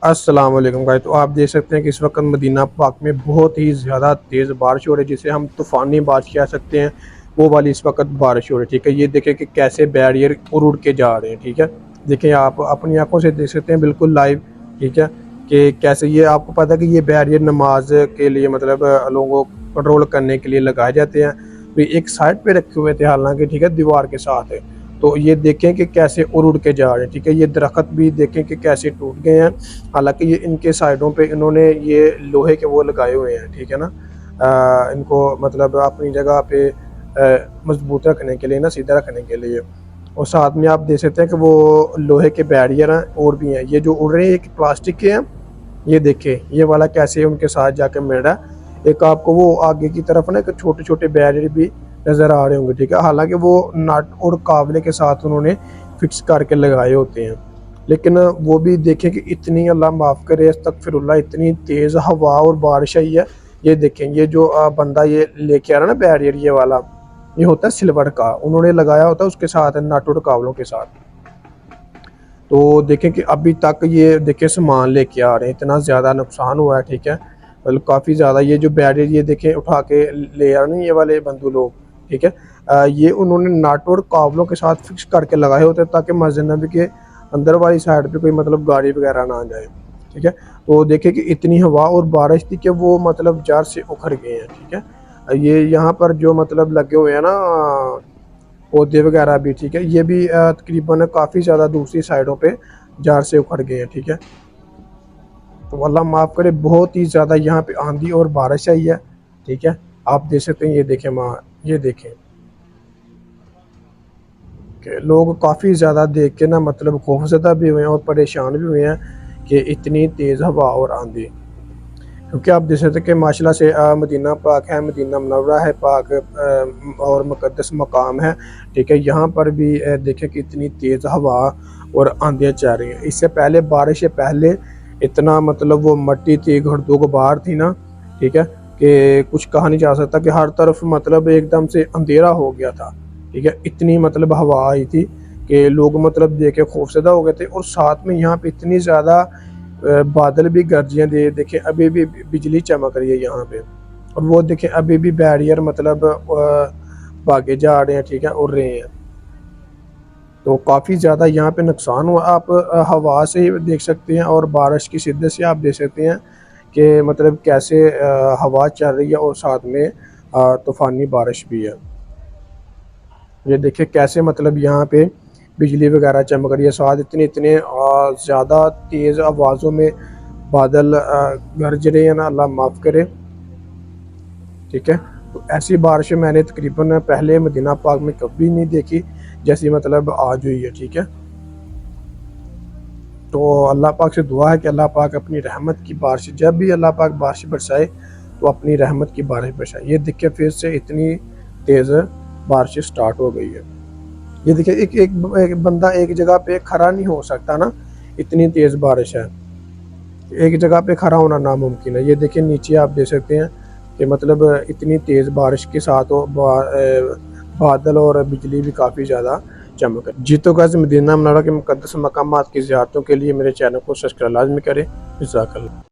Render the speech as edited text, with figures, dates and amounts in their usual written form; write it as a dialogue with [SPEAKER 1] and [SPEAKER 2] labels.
[SPEAKER 1] अस्सलाम वालेकुम गाइस। तो आप देख सकते हैं कि इस वक्त मदीना पाक में बहुत ही ज़्यादा तेज़ बारिश हो रही है, जिसे हम तूफ़ानी बारिश कह सकते हैं। वो वाली इस वक्त बारिश हो रही है, ठीक है। ये देखें कि कैसे बैरियर उड़ उड़ के जा रहे हैं, ठीक है। देखें, आप अपनी आंखों से देख सकते हैं बिल्कुल लाइव, ठीक है, कि कैसे ये आपको पता है कि ये बैरियर नमाज के लिए मतलब लोगों को कंट्रोल करने के लिए लगाए जाते हैं। तो एक साइड पे रखे हुए थे हालांकि, ठीक है, दीवार के साथ है। तो ये देखें कि कैसे उड़ उड़ के जा रहे हैं, ठीक है। ये दरख्त भी देखें कि कैसे टूट गए हैं। हालांकि ये इनके साइडों पे इन्होंने ये लोहे के वो लगाए हुए हैं, ठीक है ना। इनको मतलब अपनी जगह पे मजबूत रखने के लिए ना, सीधा रखने के लिए। और साथ में आप देख सकते हैं कि वो लोहे के बैरियर हैं और भी हैं। ये जो उड़ रहे हैं एक प्लास्टिक के हैं। ये देखें ये वाला कैसे उनके साथ जाके मिल रहा है। एक आपको वो आगे की तरफ ना छोटे छोटे बैरियर भी नज़र आ रहे होंगे, ठीक है। हालांकि वो नट और कावले के साथ उन्होंने फिक्स करके लगाए होते हैं, लेकिन वो भी देखें कि इतनी, अल्लाह माफ़ करे, अस्तगफिरुल्लाह, इतनी तेज़ हवा और बारिश आई है। ये देखें, ये जो बंदा ये लेके आ रहा है ना बैरियर, ये वाला, ये होता है सिल्वर का, उन्होंने लगाया होता है उसके साथ नट और कावलों के साथ। तो देखें कि अभी तक ये देखें सामान लेके आ रहे हैं, इतना ज़्यादा नुकसान हुआ है, ठीक है। मतलब काफ़ी ज़्यादा ये जो बैरियर ये देखें उठा के ले आ रहे हैं ये वाले बंधु लोग, ठीक है। ये उन्होंने नाटो और काबलों के साथ फिक्स करके लगाए होते हैं ताकि मस्जिद नबी के अंदर वाली साइड पे कोई मतलब गाड़ी वगैरह ना आ जाए, ठीक है। तो देखें कि इतनी हवा और बारिश थी कि वो मतलब जड़ से उखड़ गए हैं, ठीक है। ये यहाँ पर जो मतलब लगे हुए हैं ना पौधे वगैरह भी, ठीक है, ये भी तकरीबन काफ़ी ज़्यादा दूसरी साइडों पे जड़ से उखड़ गए हैं, ठीक है। तो अल्लाह माफ़ करे, बहुत ही ज़्यादा यहाँ पे आंधी और बारिश आई है, ठीक है। आप देख सकते हैं, ये देखें माँ, ये देखें कि लोग काफ़ी ज़्यादा देख के ना मतलब खौफज़दा भी हुए हैं और परेशान भी हुए हैं कि इतनी तेज़ हवा और आंधी। क्योंकि आप देख सकते हैं कि माशाल्लाह से मदीना पाक है, मदीना मुनव्वरा है पाक, और मुक़द्दस मकाम है, ठीक है। यहाँ पर भी देखें कि इतनी तेज़ हवा और आंधियाँ चल रही हैं। इससे पहले, बारिश से पहले, इतना मतलब वो मट्टी थी, गर्दो गुबार थी ना, ठीक है, कि कुछ कहा नहीं जा सकता, कि हर तरफ मतलब एकदम से अंधेरा हो गया था, ठीक है। इतनी मतलब हवा आई थी कि लोग मतलब देख के खौफज़दा हो गए थे। और साथ में यहाँ पे इतनी ज़्यादा बादल भी गर्जियाँ दे, देखें अभी भी बिजली चमक रही है यहाँ पे। और वो देखें अभी भी बैरियर मतलब भागे जा रहे हैं, ठीक है, उड़ रहे हैं। तो काफ़ी ज़्यादा यहाँ पे नुकसान हुआ। आप हवा से ही देख सकते हैं और बारिश की शिद्दत से आप देख सकते हैं कि मतलब कैसे हवा चल रही है और साथ में तूफ़ानी बारिश भी है। ये देखिए कैसे मतलब यहाँ पे बिजली वगैरह चमक रही है, साथ इतने इतने ज़्यादा तेज़ आवाज़ों में बादल गरज रहे हैं ना, अल्लाह माफ़ करे, ठीक है। तो ऐसी बारिश मैंने तकरीबन पहले मदीना पाक में कभी नहीं देखी जैसी मतलब आज हुई है, ठीक है। तो अल्लाह पाक से दुआ है कि अल्लाह पाक अपनी रहमत की बारिश, जब भी अल्लाह पाक बारिश बरसाए तो अपनी रहमत की बारिश बरसाए। ये देखिए फिर से इतनी तेज़ बारिश स्टार्ट हो गई है। ये देखिए एक बंदा एक जगह पे खड़ा नहीं हो सकता ना, इतनी तेज़ बारिश है। एक जगह पे खड़ा होना नामुमकिन है। ये देखिए नीचे आप देख सकते हैं कि मतलब इतनी तेज़ बारिश के साथ बादल और बिजली भी काफ़ी ज़्यादा चमक है। जी तो गाइस, मदीना मुनव्वरा के मुक़द्दस मकामात की ज़ियारतों के लिए मेरे चैनल को सब्सक्राइब लाज़मी करें। जज़ाकल्लाह।